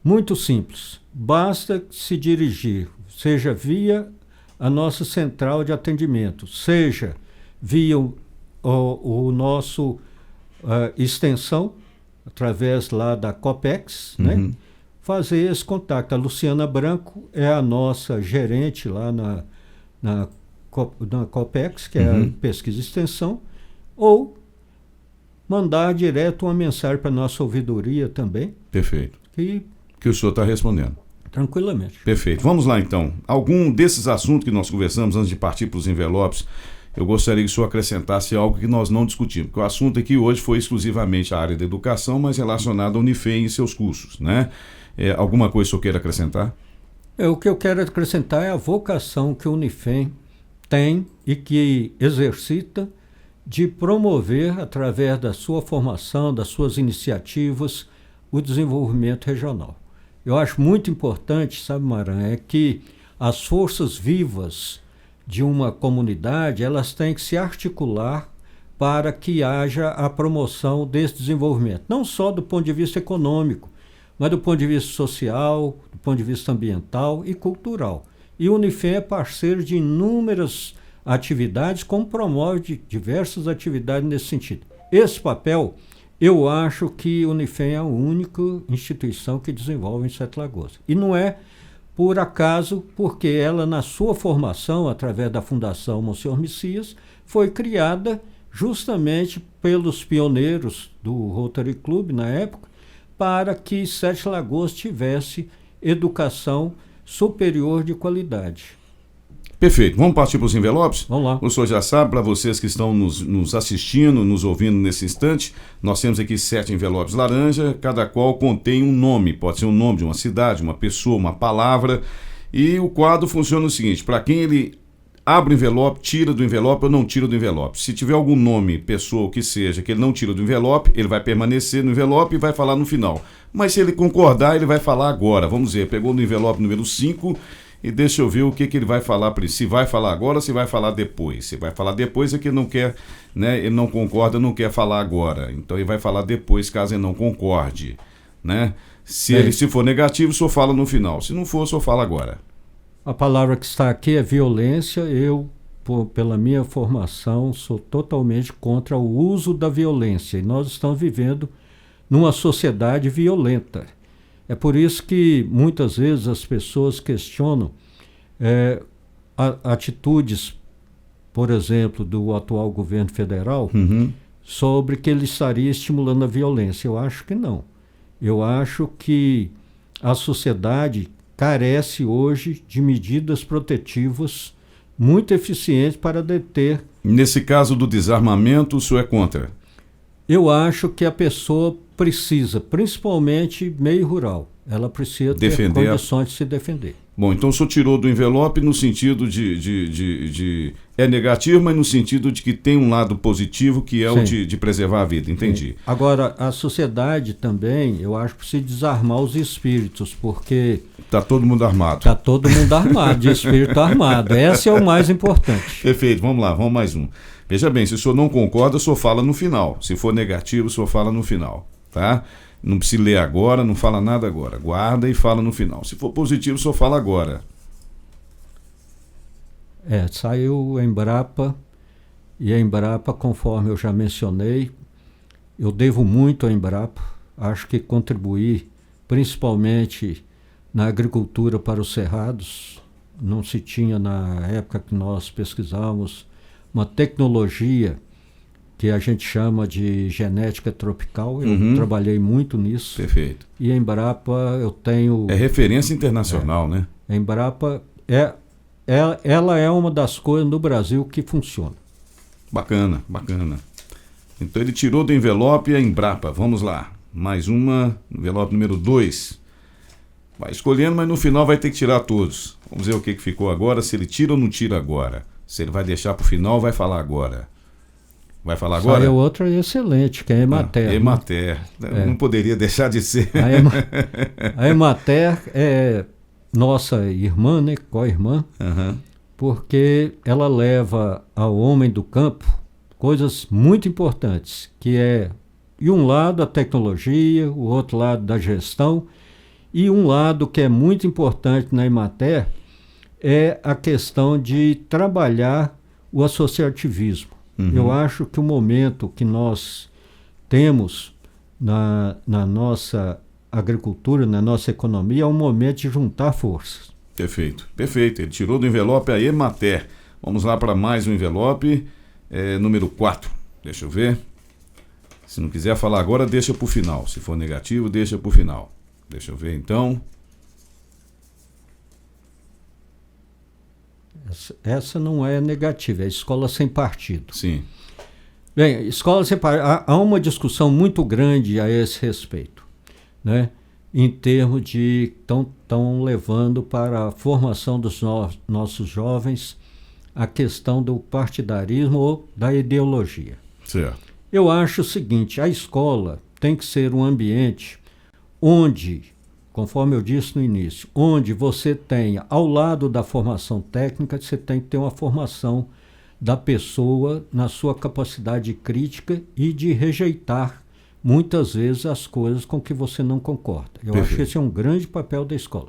Muito simples. Basta se dirigir, seja via a nossa central de atendimento, seja via o nosso extensão, através lá da Copex, né? Fazer esse contato. A Luciana Branco é a nossa gerente lá na Copex, que é a pesquisa e extensão, ou mandar direto uma mensagem para a nossa ouvidoria também. Perfeito. Que o senhor está respondendo. Tranquilamente. Perfeito. Vamos lá então. Algum desses assuntos que nós conversamos antes de partir para os envelopes, eu gostaria que o senhor acrescentasse algo que nós não discutimos, porque o assunto aqui hoje foi exclusivamente a área da educação, mas relacionado à Unifem e seus cursos, né? Alguma coisa que o senhor queira acrescentar? O que eu quero acrescentar é a vocação que o Unifem tem e que exercita de promover, através da sua formação, das suas iniciativas, o desenvolvimento regional. Eu acho muito importante, sabe, Maran, é que as forças vivas de uma comunidade, elas têm que se articular para que haja a promoção desse desenvolvimento, não só do ponto de vista econômico, mas do ponto de vista social, do ponto de vista ambiental e cultural. E o Unifem é parceiro de inúmeras atividades, como promove diversas atividades nesse sentido. Esse papel, eu acho que o Unifem é a única instituição que desenvolve em Sete Lagoas. E não é por acaso, porque ela, na sua formação, através da Fundação Monsenhor Messias, foi criada justamente pelos pioneiros do Rotary Club, na época, para que Sete Lagoas tivesse educação superior de qualidade. Perfeito. Vamos partir para os envelopes? Vamos lá. O senhor já sabe, para vocês que estão nos assistindo, nos ouvindo nesse instante, nós temos aqui 7 envelopes laranja, cada qual contém um nome. Pode ser um nome de uma cidade, uma pessoa, uma palavra. E o quadro funciona o seguinte: para quem ele abre o envelope, tira do envelope ou não tira do envelope. Se tiver algum nome, pessoa, o que seja, que ele não tira do envelope, ele vai permanecer no envelope e vai falar no final. Mas se ele concordar, ele vai falar agora. Vamos ver, pegou no envelope número 5 e deixa eu ver o que ele vai falar. Se vai falar agora ou se vai falar depois. Se vai falar depois é que ele não quer, né? Ele não concorda, não quer falar agora. Então ele vai falar depois, caso ele não concorde, né? Se for negativo, o senhor fala no final. Se não for, o senhor fala agora. A palavra que está aqui é violência. Eu, pela minha formação, sou totalmente contra o uso da violência. E nós estamos vivendo numa sociedade violenta. É por isso que muitas vezes as pessoas questionam atitudes, por exemplo, do atual governo federal, sobre que ele estaria estimulando a violência. Eu acho que não. Eu acho que a sociedade carece hoje de medidas protetivas muito eficientes para deter. Nesse caso do desarmamento, o senhor é contra? Eu acho que a pessoa precisa, principalmente meio rural, ela precisa ter condições de se defender. Bom, então o senhor tirou do envelope no sentido de é negativo, mas no sentido de que tem um lado positivo, que é o de preservar a vida, entendi. Sim. Agora, a sociedade também, eu acho que precisa desarmar os espíritos, porque... Está todo mundo armado. Está todo mundo armado, de espírito armado. Esse é o mais importante. Perfeito, vamos lá, vamos mais um. Veja bem, se o senhor não concorda, o senhor fala no final. Se for negativo, o senhor fala no final, tá? Não precisa ler agora, não fala nada agora. Guarda e fala no final. Se for positivo, só fala agora. Saiu a Embrapa, e a Embrapa, conforme eu já mencionei, eu devo muito à Embrapa. Acho que contribuí principalmente na agricultura para os cerrados. Não se tinha, na época que nós pesquisávamos, uma tecnologia que a gente chama de genética tropical. Eu trabalhei muito nisso. Perfeito. E a Embrapa eu tenho... É referência internacional, né? A Embrapa, ela é uma das coisas no Brasil que funciona. Bacana, bacana. Então ele tirou do envelope a Embrapa. Vamos lá. Mais uma, envelope número 2. Vai escolhendo, mas no final vai ter que tirar todos. Vamos ver o que ficou agora, se ele tira ou não tira agora. Se ele vai deixar para o final, vai falar agora. Vai falar agora? Saiu outra excelente, que é a Emater. Emater. Não poderia deixar de ser. A Emater é nossa irmã, né? Co-irmã, porque ela leva ao homem do campo coisas muito importantes, que é, de um lado, a tecnologia, o outro lado da gestão, e um lado que é muito importante na Emater é a questão de trabalhar o associativismo. Eu acho que o momento que nós temos na nossa agricultura, na nossa economia, é um momento de juntar forças. Perfeito, perfeito. Ele tirou do envelope a Emater. Vamos lá para mais um envelope, número 4. Deixa eu ver. Se não quiser falar agora, deixa para o final. Se for negativo, deixa para o final. Deixa eu ver então. Essa não é negativa, é escola sem partido. Sim. Bem, escola sem partido, há uma discussão muito grande a esse respeito, né? Em termos de estão levando para a formação dos nossos jovens a questão do partidarismo ou da ideologia. Certo. Eu acho o seguinte, a escola tem que ser um ambiente onde, conforme eu disse no início, onde você tenha, ao lado da formação técnica, você tem que ter uma formação da pessoa na sua capacidade crítica e de rejeitar, muitas vezes, as coisas com que você não concorda. Eu acho que esse é um grande papel da escola.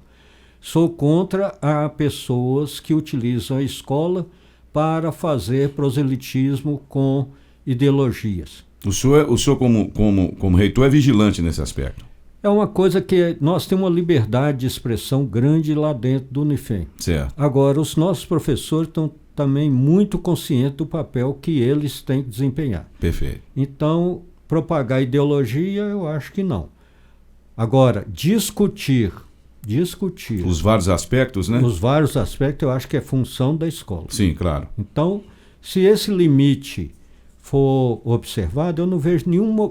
Sou contra a pessoas que utilizam a escola para fazer proselitismo com ideologias. O senhor como reitor, é vigilante nesse aspecto? É uma coisa que nós temos uma liberdade de expressão grande lá dentro do Unifem. Certo. Agora, os nossos professores estão também muito conscientes do papel que eles têm que desempenhar. Perfeito. Então, propagar ideologia, eu acho que não. Agora, discutir. Os vários aspectos, né? Os vários aspectos, eu acho que é função da escola. Sim, claro. Então, se esse limite for observado, eu não vejo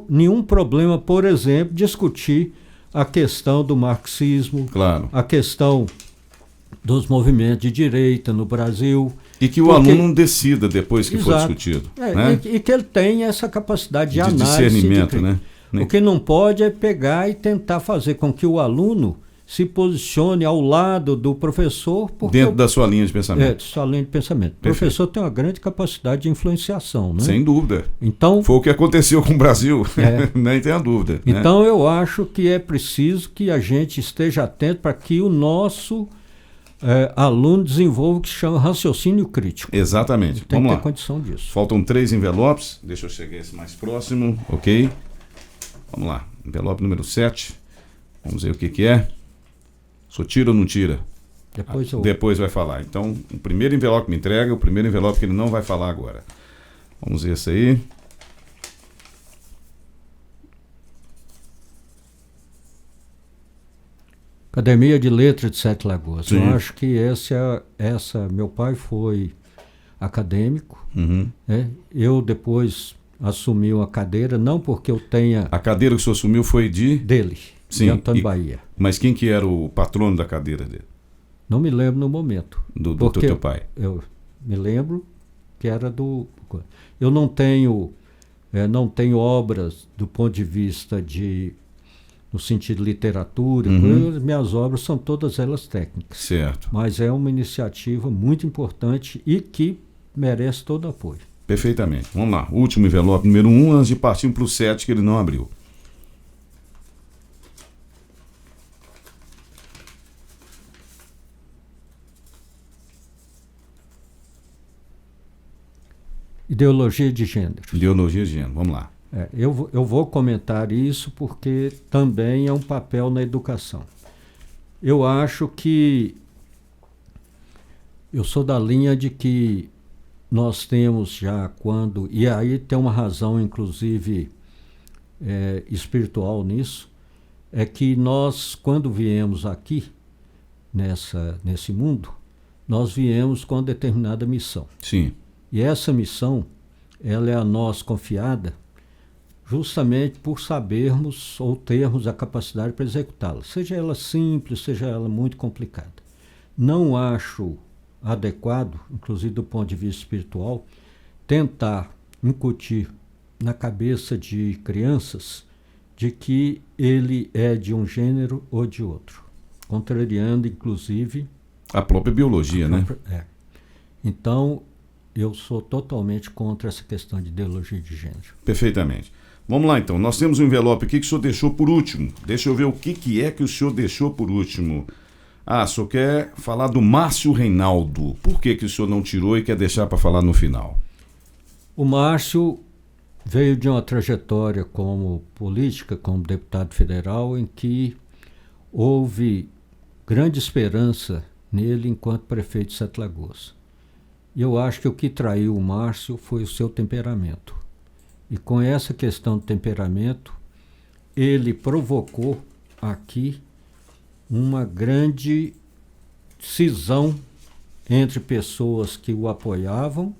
nenhum problema, por exemplo, discutir a questão do marxismo, claro, a questão dos movimentos de direita no Brasil. E que o aluno decida depois que for discutido. Né? E que ele tenha essa capacidade de análise. Discernimento, né? O que não pode é pegar e tentar fazer com que o aluno se posicione ao lado do professor. Dentro da sua linha de pensamento. Sua linha de pensamento. O professor tem uma grande capacidade de influenciação. Né? Sem dúvida. Então, foi o que aconteceu com o Brasil, nem tenha dúvida. Então, eu acho que é preciso que a gente esteja atento para que o nosso aluno desenvolva o que se chama raciocínio crítico. Exatamente. Tem Vamos que ter lá. Condição disso. Faltam 3 envelopes. Deixa eu chegar esse mais próximo. Ok. Vamos lá. Envelope número 7. Vamos ver o que é. Só tira ou não tira? Depois vai falar. Então, o primeiro envelope que me entrega, o primeiro envelope que ele não vai falar agora. Vamos ver esse aí. Academia de Letras de Sete Lagoas. Sim. Eu acho que meu pai foi acadêmico. Eu depois assumi uma cadeira, não porque eu tenha... A cadeira que o senhor assumiu foi dele? Sim, de Antônio Bahia. Mas quem que era o patrono da cadeira dele? Não me lembro no momento. Do teu pai? Eu me lembro que era do... Eu não tenho obras do ponto de vista no sentido de literatura. Minhas obras são todas elas técnicas. Certo. Mas é uma iniciativa muito importante e que merece todo apoio. Perfeitamente. Vamos lá. Último envelope, número 1, antes de partir para o 7, que ele não abriu. Ideologia de gênero. Ideologia de gênero, vamos lá. Eu vou comentar isso porque também é um papel na educação. Eu acho que eu sou da linha de que nós temos já quando... E aí tem uma razão, inclusive, espiritual nisso, é que nós, quando viemos aqui, nesse mundo, nós viemos com determinada missão. Sim. E essa missão, ela é a nós confiada justamente por sabermos ou termos a capacidade para executá-la. Seja ela simples, seja ela muito complicada. Não acho adequado, inclusive do ponto de vista espiritual, tentar incutir na cabeça de crianças de que ele é de um gênero ou de outro, contrariando, inclusive... A própria biologia, né? Então, eu sou totalmente contra essa questão de ideologia de gênero. Perfeitamente. Vamos lá, então. Nós temos um envelope aqui que o senhor deixou por último. Deixa eu ver o que é que o senhor deixou por último. O senhor quer falar do Márcio Reinaldo. Por que o senhor não tirou e quer deixar para falar no final? O Márcio veio de uma trajetória como política, como deputado federal, em que houve grande esperança nele enquanto prefeito de Sete Lagoas. E eu acho que o que traiu o Márcio foi o seu temperamento. E com essa questão do temperamento, ele provocou aqui uma grande cisão entre pessoas que o apoiavam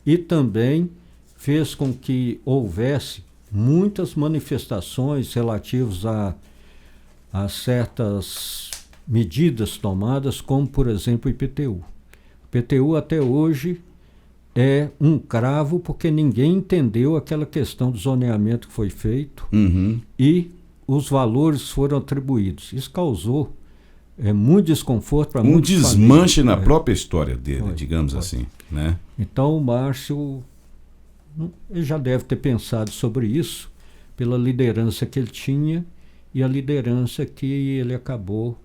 e também fez com que houvesse muitas manifestações relativas a certas medidas tomadas, como, por exemplo, o IPTU. O IPTU até hoje é um cravo porque ninguém entendeu aquela questão do zoneamento que foi feito e os valores foram atribuídos. Isso causou muito desconforto para muitas famílias. Um desmanche na própria história dele, digamos assim, né? Então o Márcio ele já deve ter pensado sobre isso pela liderança que ele tinha e a liderança que ele acabou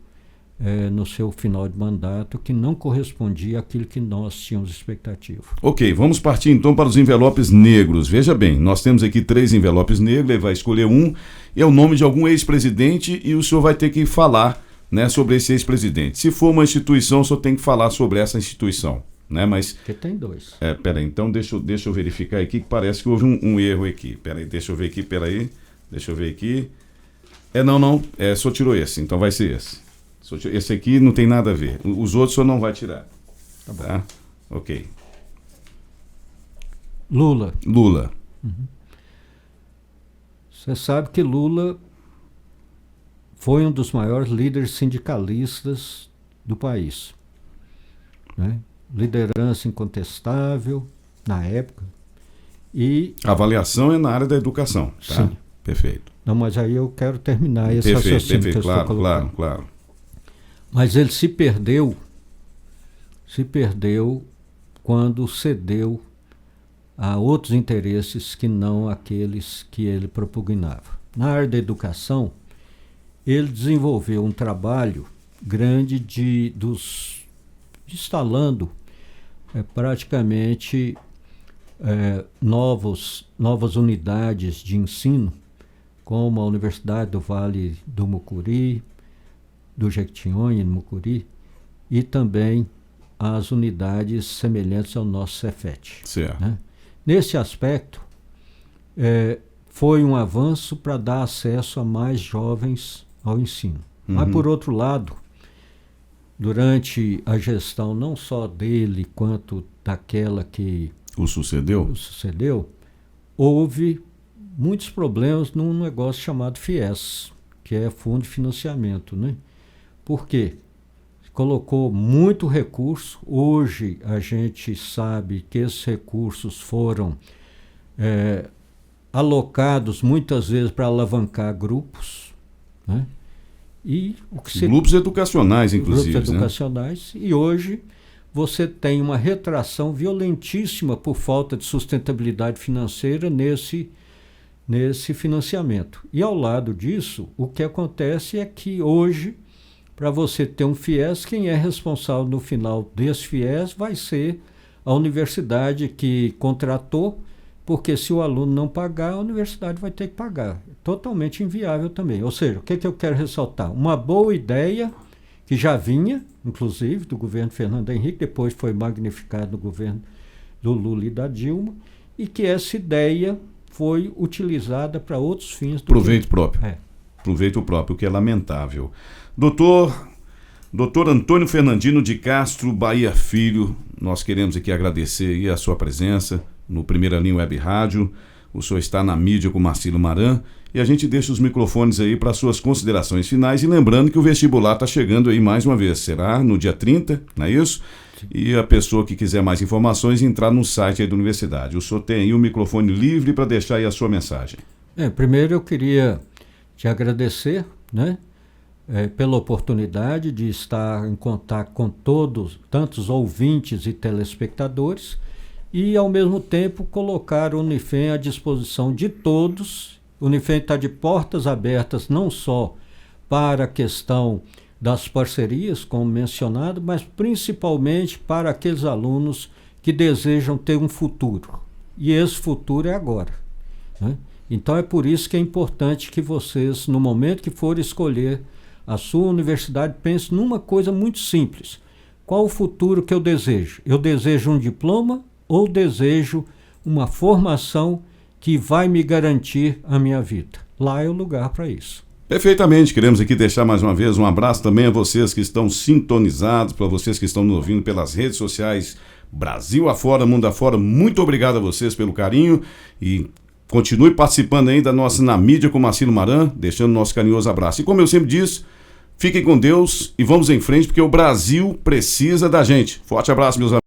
no seu final de mandato, que não correspondia àquilo que nós tínhamos expectativa. Ok, vamos partir então para os envelopes negros. Veja bem, nós temos aqui 3 envelopes negros, ele vai escolher um, é o nome de algum ex-presidente e o senhor vai ter que falar, né, sobre esse ex-presidente. Se for uma instituição, o senhor tem que falar sobre essa instituição, né? Mas porque tem 2. Peraí, então deixa eu verificar aqui, que parece que houve um erro aqui. Peraí, deixa eu ver aqui, deixa eu ver aqui. Não, só tirou esse, então vai ser esse. Esse aqui não tem nada a ver. Os outros o senhor não vai tirar. Tá bom. Tá? Ok. Lula. Uhum. Você sabe que Lula foi um dos maiores líderes sindicalistas do país, né? Liderança incontestável na época. E a avaliação é na área da educação, tá? Sim. Perfeito. Não, mas aí eu quero terminar esse raciocínio que eu estou colocando. Claro. Mas ele se perdeu quando cedeu a outros interesses que não aqueles que ele propugnava. Na área da educação, ele desenvolveu um trabalho grande de instalando praticamente novas unidades de ensino, como a Universidade do Vale do Mucuri, do Jequitinhonha, no Mucuri, e também as unidades semelhantes ao nosso Cefet. Certo. Né? Nesse aspecto, foi um avanço para dar acesso a mais jovens ao ensino. Mas, por outro lado, durante a gestão não só dele, quanto daquela que o sucedeu, houve muitos problemas num negócio chamado FIES, que é Fundo de Financiamento, né? Por quê? Colocou muito recurso. Hoje a gente sabe que esses recursos foram alocados muitas vezes para alavancar grupos, né? E grupos educacionais, inclusive. Grupos educacionais, né? E hoje você tem uma retração violentíssima por falta de sustentabilidade financeira nesse financiamento. E ao lado disso, o que acontece é que hoje, para você ter um FIES, quem é responsável no final desse FIES vai ser a universidade que contratou, porque se o aluno não pagar, a universidade vai ter que pagar. Totalmente inviável também. Ou seja, o que eu quero ressaltar? Uma boa ideia que já vinha, inclusive, do governo Fernando Henrique, depois foi magnificado no governo do Lula e da Dilma, e que essa ideia foi utilizada para outros fins. Proveito próprio. Proveito próprio, o que é lamentável. Doutor Antônio Fernandino de Castro Bahia Filho, nós queremos aqui agradecer aí a sua presença no Primeira Linha Web Rádio. O senhor está na mídia com Marcílio Maran e a gente deixa os microfones aí para suas considerações finais, e lembrando que o vestibular está chegando aí mais uma vez, será no dia 30, não é isso? Sim. E a pessoa que quiser mais informações entrar no site aí da universidade. O senhor tem aí o microfone livre para deixar aí a sua mensagem. Primeiro eu queria te agradecer, né, pela oportunidade de estar em contato com tantos ouvintes e telespectadores, e ao mesmo tempo colocar o Unifem à disposição de todos. O Unifem está de portas abertas não só para a questão das parcerias, como mencionado, mas principalmente para aqueles alunos que desejam ter um futuro. E esse futuro é agora, né? Então é por isso que é importante que vocês, no momento que for escolher a sua universidade, pensem numa coisa muito simples. Qual o futuro que eu desejo? Eu desejo um diploma ou desejo uma formação que vai me garantir a minha vida? Lá é o lugar para isso. Perfeitamente, queremos aqui deixar mais uma vez um abraço também a vocês que estão sintonizados, para vocês que estão nos ouvindo pelas redes sociais, Brasil afora, mundo afora. Muito obrigado a vocês pelo carinho e continue participando aí da nossa Na Mídia com Marcílio Maran, deixando nosso carinhoso abraço. E como eu sempre disse, fiquem com Deus e vamos em frente, porque o Brasil precisa da gente. Forte abraço, meus amigos.